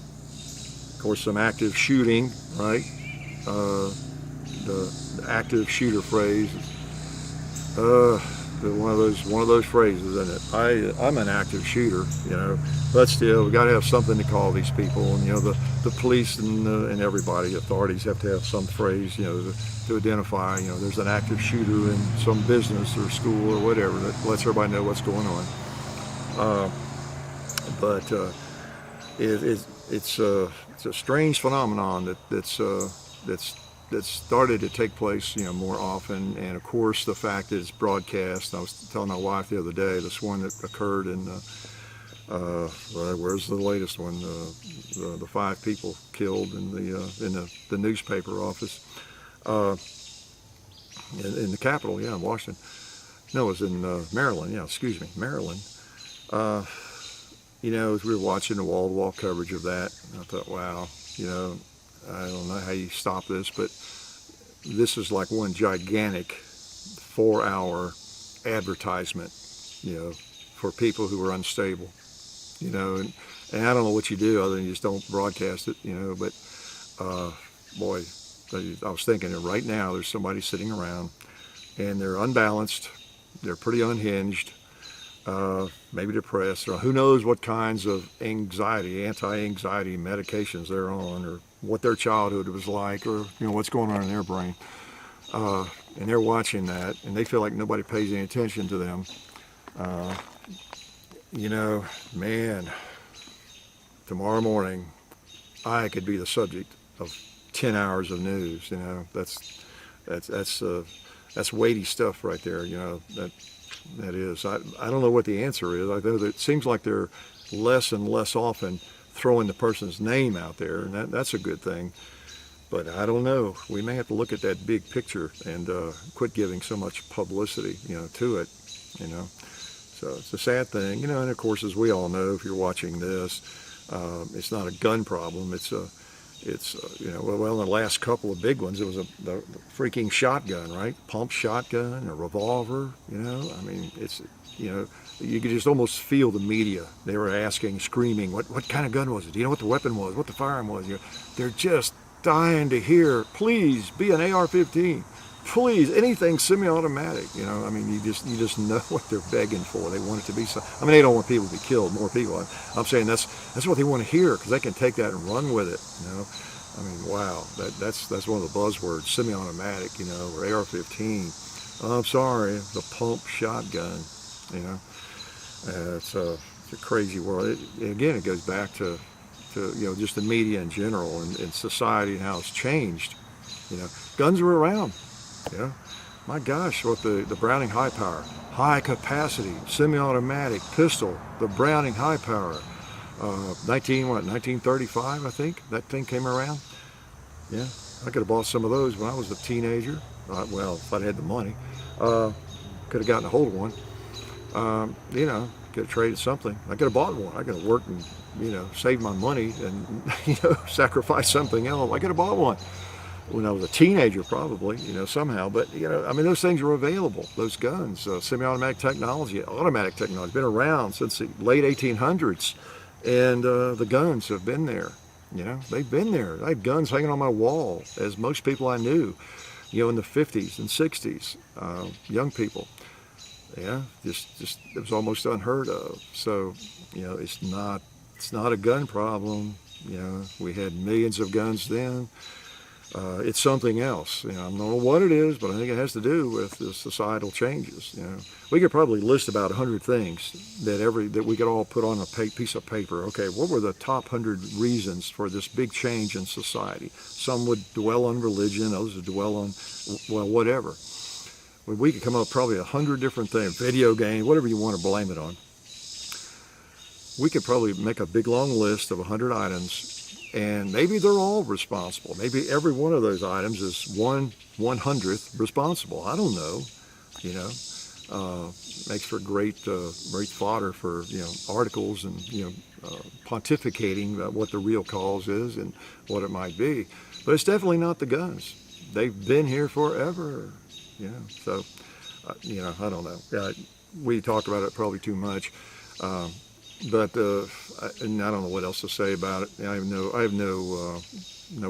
course, some active shooting, right? The active shooter phrase. One of those phrases, isn't it? I'm an active shooter, you know, but still, we got to have something to call these people, and you know, the police and everybody, authorities have to have some phrase, you know, to identify, you know, there's an active shooter in some business or school or whatever that lets everybody know what's going on. But it's a strange phenomenon that's started to take place, you know, more often, and of course the fact that it's broadcast. I was telling my wife the other day, this one that occurred in, where's the latest one? The 5 people killed in the newspaper office in the Capitol, yeah, in Washington. No, it was in Maryland. Yeah, excuse me, Maryland. You know, as we were watching the wall-to-wall coverage of that, I thought, wow, you know, I don't know how you stop this, but this is like one gigantic 4-hour advertisement, you know, for people who are unstable, you know, and I don't know what you do other than you just don't broadcast it, you know, but boy, I was thinking that right now there's somebody sitting around and they're unbalanced, they're pretty unhinged, maybe depressed, or who knows what kinds of anti-anxiety medications they're on, or what their childhood was like, or you know what's going on in their brain, and they're watching that and they feel like nobody pays any attention to them. You know, man, tomorrow morning I could be the subject of 10 hours of news. You know, that's weighty stuff right there. You know, that is. I don't know what the answer is. I know that it seems like they're less and less often throwing the person's name out there, and that's a good thing. But I don't know. We may have to look at that big picture and quit giving so much publicity, you know, to it. You know, so it's a sad thing. You know, and of course, as we all know, if you're watching this, it's not a gun problem. It's you know, well, the last couple of big ones, it was the freaking shotgun, right? Pump shotgun, a revolver, you know? I mean, it's, you know, you could just almost feel the media. They were asking, screaming, what kind of gun was it? Do you know what the weapon was? What the firearm was? You know, they're just dying to hear, please be an AR-15. Please, anything semi-automatic, you know? I mean, you just know what they're begging for. They want it to be so. I mean, they don't want people to be killed, more people. I'm saying that's what they want to hear, because they can take that and run with it, you know? I mean, wow, that's one of the buzzwords, semi-automatic, you know, or AR-15. I'm sorry, the pump shotgun, you know? It's a crazy world. Again, it goes back to you know, just the media in general and society and how it's changed. You know, guns were around. Yeah, my gosh, what the Browning high power, high capacity, semi-automatic pistol, the Browning high power, 1935, I think that thing came around. Yeah, I could have bought some of those when I was a teenager. Well, if I'd had the money, could have gotten a hold of one. You know, could have traded something. I could have bought one. I could have worked and, you know, saved my money and, you know, sacrificed something else. I could have bought one when I was a teenager, probably, you know, somehow. But, you know, I mean, those things are available, those guns, semi-automatic technology, automatic technology, been around since the late 1800s. And the guns have been there, you know, they've been there. I had guns hanging on my wall, as most people I knew, you know, in the 50s and 60s, young people. Yeah, just it was almost unheard of. So, you know, it's not a gun problem. You know, we had millions of guns then. It's something else. You know, I don't know what it is, but I think it has to do with the societal changes. You know, we could probably list about 100 things that we could all put on a piece of paper. Okay, what were the top 100 reasons for this big change in society? Some would dwell on religion, others would dwell on, well, whatever. We could come up with probably 100 different things, video games, whatever you want to blame it on. We could probably make a big long list of 100 items. And maybe they're all responsible. Maybe every one of those items is 1/100th responsible. I don't know, you know. Makes for great fodder for articles and pontificating about what the real cause is and what it might be. But it's definitely not the guns. They've been here forever. So I don't know. We talked about it probably too much, but and I don't know what else to say about it. I have no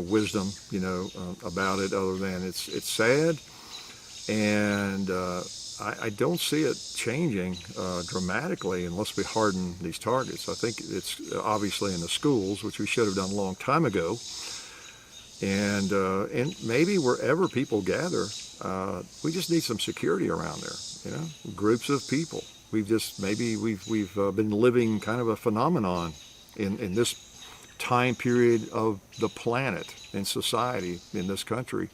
wisdom about it other than it's sad, and I don't see it changing dramatically unless we harden these targets. I think it's obviously in the schools, which we should have done a long time ago, and maybe wherever people gather, we just need some security around there. Groups of people. We've been living kind of a phenomenon in this time period of the planet and society in this country.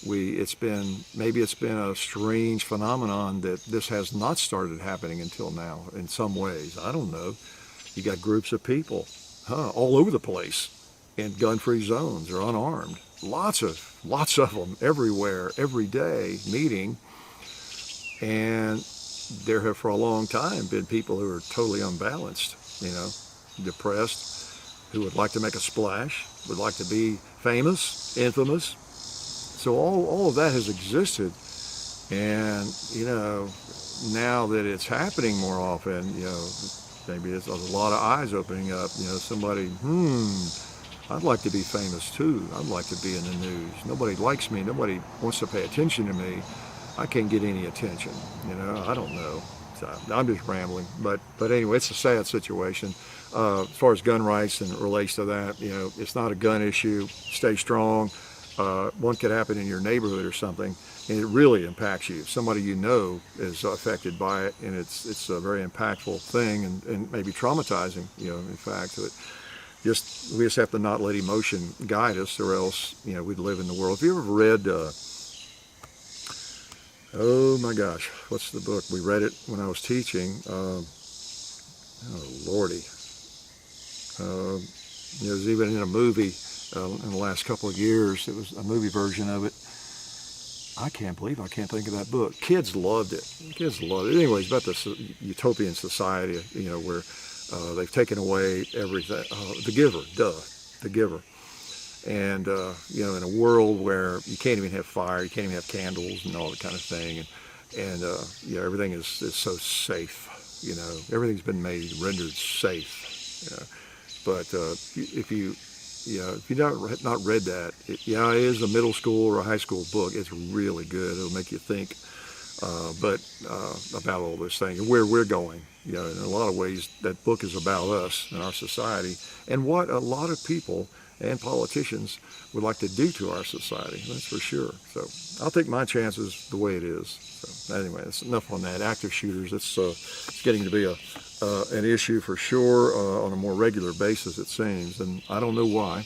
It's been a strange phenomenon that this has not started happening until now in some ways. I don't know. You got groups of people all over the place in gun-free zones or unarmed. Lots of them everywhere, every day, meeting. And there have for a long time been people who are totally unbalanced, depressed, who would like to make a splash, would like to be famous, infamous. So all of that has existed, and now that it's happening more often, maybe there's a lot of eyes opening up. Somebody, I'd like to be famous too. I'd like to be in the news. Nobody likes me. Nobody wants to pay attention to me. I can't get any attention. I don't know. So I'm just rambling, but anyway, it's a sad situation. As far as gun rights and it relates to that, it's not a gun issue. Stay strong. One could happen in your neighborhood or something, and it really impacts you. If somebody is affected by it, and it's a very impactful thing and maybe traumatizing, in fact. But we just have to not let emotion guide us, or else, we'd live in the world. Have you ever read, oh my gosh, what's the book? We read it when I was teaching. Oh, Lordy. It was even in a movie. In the last couple of years, it was a movie version of it. I can't believe I can't think of that book. Kids loved it. Anyways, about this utopian society, where they've taken away everything. The Giver, The Giver. And, in a world where you can't even have fire, you can't even have candles and all that kind of thing. And everything is so safe, everything's been rendered safe. But if you've not read that, it is a middle school or a high school book. It's really good. It'll make you think, about all this thing and where we're going. In a lot of ways, that book is about us and our society and what a lot of people and politicians would like to do to our society. That's for sure. So I'll take my chances the way it is. So anyway, that's enough on that. Active shooters, it's getting to be an issue for sure on a more regular basis, it seems, and I don't know why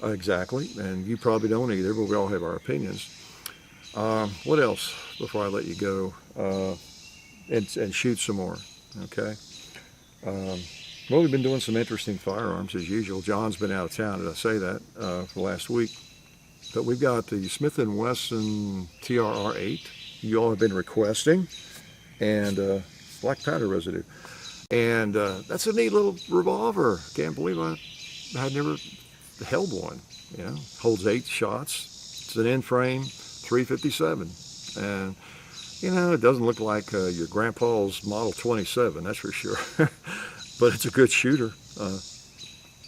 exactly, and you probably don't either, but we all have our opinions. What else before I let you go and shoot some more, okay? Well, we've been doing some interesting firearms as usual. John's been out of town, did I say that, for last week? But we've got the Smith & Wesson Tr8 you all have been requesting, and black powder residue. And that's a neat little revolver. Can't believe I had never held one. Holds 8 shots. It's an in-frame 357. And, it doesn't look like your grandpa's Model 27, that's for sure. But it's a good shooter.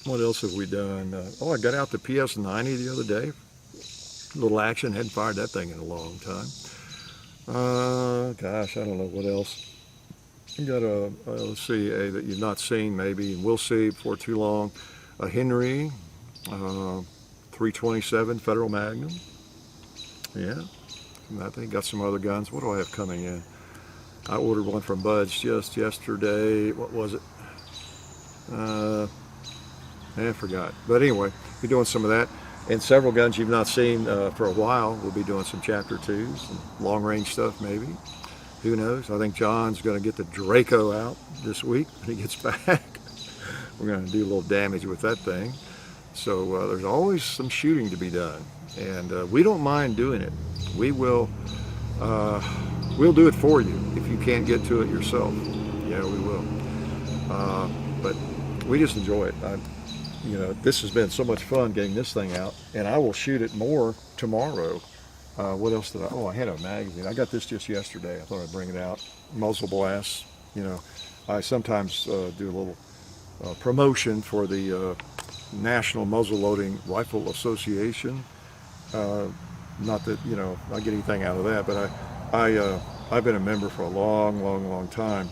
What else have we done? I got out the PS90 the other day. A little action. Hadn't fired that thing in a long time. Gosh, I don't know what else. You got let's see, that you've not seen maybe, and we'll see before too long. A Henry 327 Federal Magnum. Yeah. And I think got some other guns. What do I have coming in? I ordered one from Bud's just yesterday. What was it? I forgot. But anyway, we're doing some of that. And several guns you've not seen for a while. We'll be doing some Chapter 2s and long-range stuff maybe. Who knows? I think John's going to get the Draco out this week when he gets back. We're going to do a little damage with that thing. So there's always some shooting to be done. And we don't mind doing it. We will we'll do it for you if you can't get to it yourself. Yeah, we will. But we just enjoy it. This has been so much fun getting this thing out, and I will shoot it more tomorrow. What else did I had a magazine. I got this just yesterday. I thought I'd bring it out. Muzzle blasts. I sometimes do a little promotion for the National Muzzle Loading Rifle Association. Not that I get anything out of that, but I've been a member for a long time,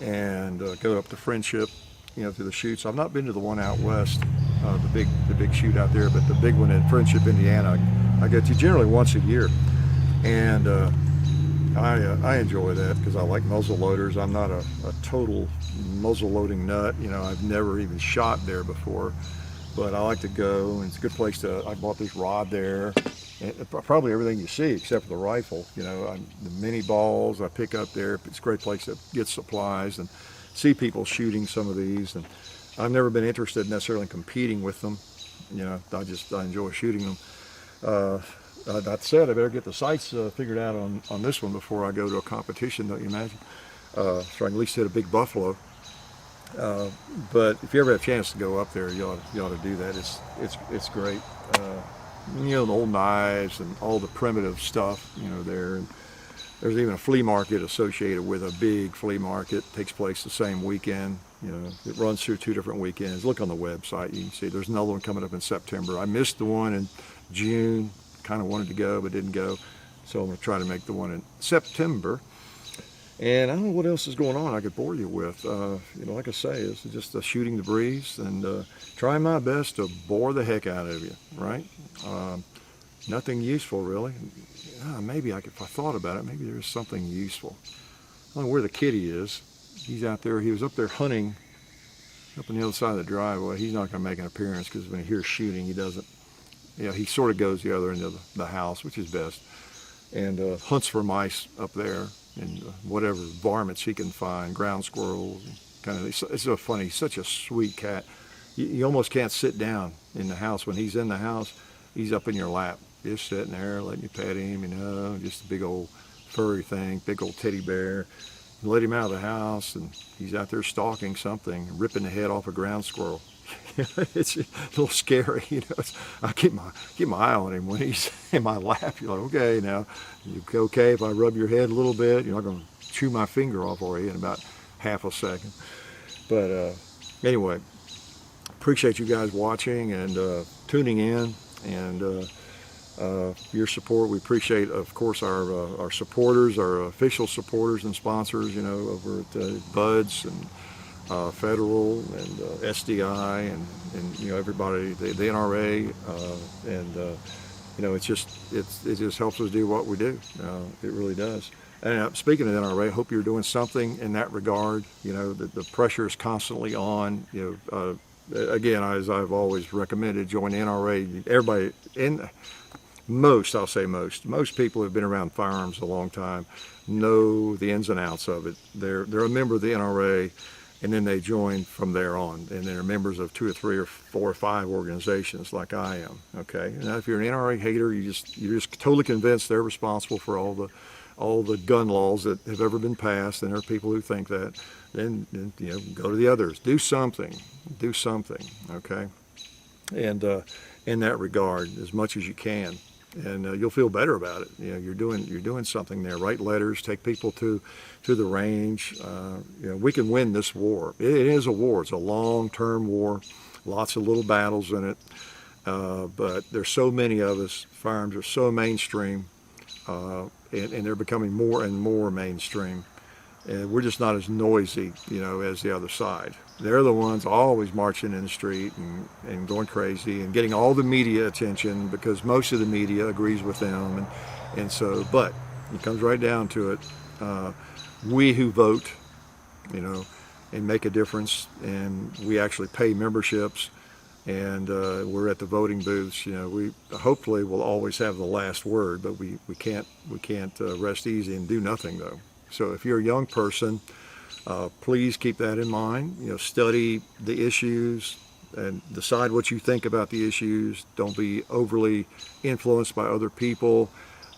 and go up to Friendship, through the shoots. I've not been to the one out west, the big shoot out there, but the big one in Friendship, Indiana, I go to generally once a year, and I enjoy that because I like muzzle loaders. I'm not a total muzzle loading nut. I've never even shot there before, but I like to go, and it's a good place to. I bought this rod there, and probably everything you see except for the rifle. The mini balls I pick up there. It's a great place to get supplies and see people shooting some of these. And I've never been interested necessarily in competing with them. I enjoy shooting them. That said, I better get the sights figured out on this one before I go to a competition, don't you imagine? So I can at least hit a big buffalo. But if you ever have a chance to go up there, you ought to do that. It's great. The old knives and all the primitive stuff, there. And there's even a flea market associated with a big flea market. It takes place the same weekend. It runs through 2 different weekends. Look on the website, you can see there's another one coming up in September. I missed the one in June. Kind of wanted to go, but didn't go. So I'm going to try to make the one in September. And I don't know what else is going on I could bore you with. Like I say, it's just shooting the breeze and trying my best to bore the heck out of you, right? Nothing useful, really. Maybe if I thought about it, maybe there's something useful. I don't know where the kitty is. He's out there. He was up there hunting up on the other side of the driveway. He's not going to make an appearance because when he hears shooting, he doesn't. He sort of goes the other end of the house, which is best, and hunts for mice up there and whatever varmints he can find, ground squirrels. It's so funny. He's such a sweet cat. You almost can't sit down in the house. When he's in the house, he's up in your lap, just sitting there, letting you pet him, just a big old furry thing, big old teddy bear. You let him out of the house, and he's out there stalking something, ripping the head off a ground squirrel. It's a little scary, I keep my eye on him when he's in my lap. You're like, okay, now, you okay if I rub your head a little bit? You're not going to chew my finger off for you in about half a second. But anyway, appreciate you guys watching and tuning in, and your support. We appreciate, of course, our supporters, our official supporters and sponsors, over at Buds and Federal and SDI and everybody, the NRA, and it just helps us do what we do. It really does. And speaking of NRA, I hope you're doing something in that regard. The pressure is constantly on. Again, as I've always recommended, join NRA. Everybody most people who've been around firearms a long time know the ins and outs of it. They're a member of the NRA. And then they join from there on, and they're members of 2 or 3 or 4 or 5 organizations like I am. Okay, now if you're an NRA hater, you're just totally convinced they're responsible for all the gun laws that have ever been passed, and there are people who think that. Then go to the others. Do something. Okay, and in that regard, as much as you can. And you'll feel better about it. You're doing something there. Write letters, take people to the range. We can win this war. It is a war. It's a long-term war. Lots of little battles in it. But there's so many of us. Firearms are so mainstream, and they're becoming more and more mainstream. And we're just not as noisy, as the other side. They're the ones always marching in the street and going crazy and getting all the media attention because most of the media agrees with them. And so, but it comes right down to it. We who vote, and make a difference, and we actually pay memberships, and we're at the voting booths. We hopefully will always have the last word, but we can't rest easy and do nothing though. So if you're a young person, please keep that in mind. Study the issues and decide what you think about the issues. Don't be overly influenced by other people.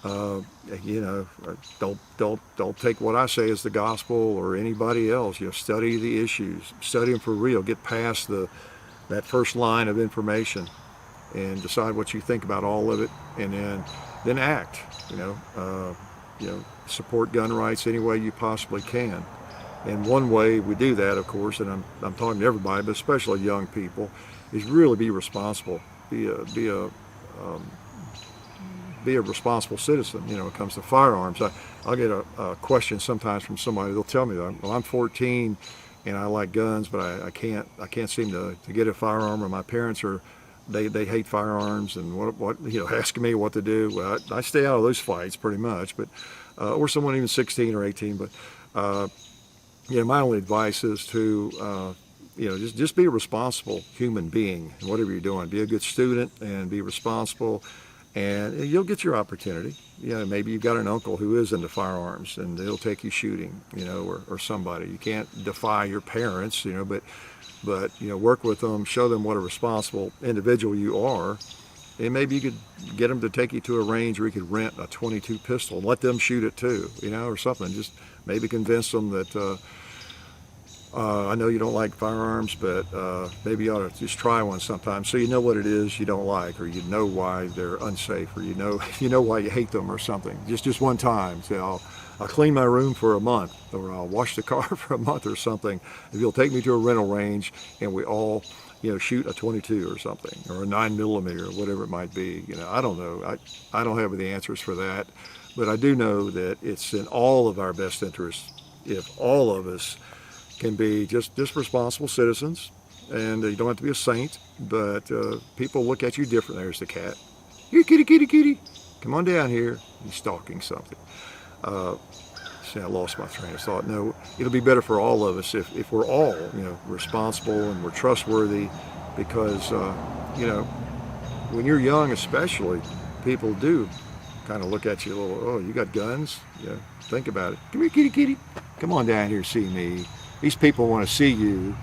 You know, don't take what I say as the gospel or anybody else. You know, study the issues, study them for real. Get past that first line of information, and decide what you think about all of it, and then act. You know, support gun rights any way you possibly can. And one way we do that, of course, and I'm talking to everybody, but especially young people, is really be responsible. Be a responsible citizen. You know, when it comes to firearms. I'll get a question sometimes from somebody. They'll tell me that, well, I'm 14 and I like guns, but I can't seem to get a firearm, or my parents are they hate firearms, and what you know, asking me what to do. Well, I stay out of those fights pretty much, but or someone even 16 or 18. But you know, my only advice is to you know, just be a responsible human being in whatever you're doing. Be a good student and be responsible, and you'll get your opportunity. You know, maybe you've got an uncle who is into firearms, and he'll take you shooting, you know, or somebody. You can't defy your parents, you know, but you know, work with them, show them what a responsible individual you are, and maybe you could get them to take you to a range where you could rent a .22 pistol and let them shoot it too, you know, or something. Just maybe convince them that I know you don't like firearms, but maybe you ought to just try one sometime, so you know what it is you don't like, or you know why they're unsafe, or you know why you hate them or something. Just one time. Say, I'll clean my room for a month, or I'll wash the car for a month or something, if you'll take me to a rental range and we all, you know, shoot a .22 or something, or a 9mm, or whatever it might be. You know, I don't know. I don't have the answers for that, but I do know that it's in all of our best interests if all of us can be just responsible citizens. And you don't have to be a saint, but people look at you different. There's the cat. Here, kitty, kitty, kitty. Come on down here. He's stalking something. See, I lost my train of thought. No, it'll be better for all of us if we're all, you know, responsible and we're trustworthy, because, you know, when you're young especially, people do kind of look at you a little, oh, you got guns? Yeah, think about it. Come here, kitty, kitty. Come on down here, see me. These people want to see you.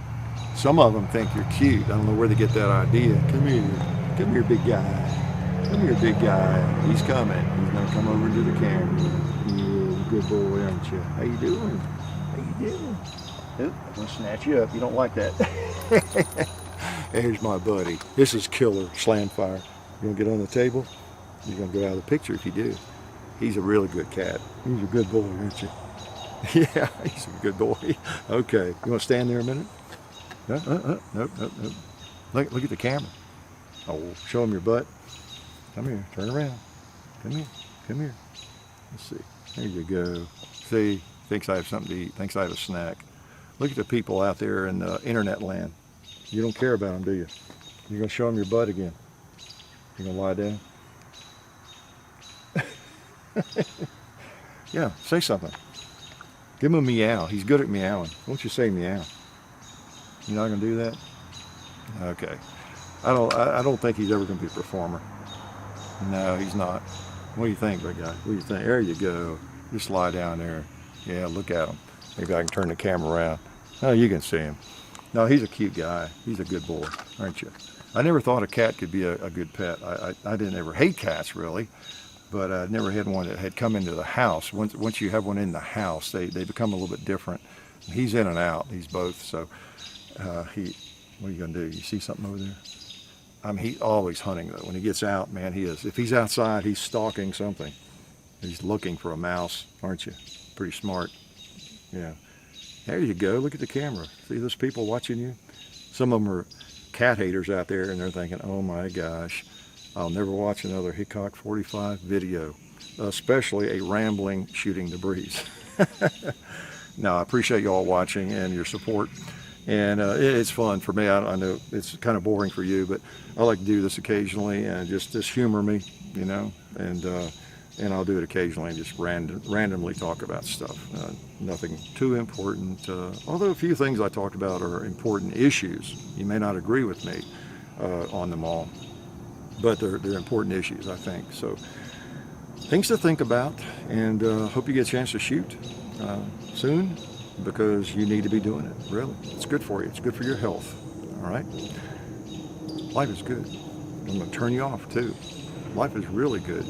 Some of them think you're cute. I don't know where they get that idea. Come here, big guy. Come here, big guy. He's coming. He's gonna come over to the camera. Yeah, good boy, aren't you? How you doing? How you doing? Oop, I'm gonna snatch you up. You don't like that. There's my buddy. This is Killer Slam Fire. You gonna get on the table? You're gonna go out of the picture if you do. He's a really good cat. He's a good boy, aren't you? Yeah, he's a good boy. Okay, you want to stand there a minute? Nope. Look at the camera. Oh, show him your butt. Come here, turn around. Come here. Let's see. There you go. See, thinks I have something to eat. Thinks I have a snack. Look at the people out there in internet land. You don't care about them, do you? You're gonna show them your butt again. You're gonna lie down. Yeah, say something. Give him a meow. He's good at meowing. Won't you say meow? You're not gonna do that? Okay. I don't think he's ever gonna be a performer. No, he's not. What do you think, big guy? What do you think? There you go. Just lie down there. Yeah, look at him. Maybe I can turn the camera around. Oh, you can see him. No, he's a cute guy. He's a good boy, aren't you? I never thought a cat could be a good pet. I didn't ever hate cats, really. But I never had one that had come into the house. Once you have one in the house, they become a little bit different. He's in and out. He's both. So what are you gonna do? You see something over there? I mean, he's always hunting though. When he gets out, man, he is. If he's outside, he's stalking something. He's looking for a mouse, aren't you? Pretty smart. Yeah. There you go. Look at the camera. See those people watching you? Some of them are cat haters out there, and they're thinking, oh my gosh, I'll never watch another Hickok 45 video, especially a rambling shooting the breeze. No, I appreciate you all watching and your support. And it's fun for me. I know it's kind of boring for you, but I like to do this occasionally and just humor me, you know, and I'll do it occasionally and just randomly talk about stuff. Nothing too important, although a few things I talked about are important issues. You may not agree with me on them all, but they're important issues, I think. So things to think about, and hope you get a chance to shoot soon, because you need to be doing it, really. It's good for you. It's good for your health, all right? Life is good. I'm going to turn you off, too. Life is really good.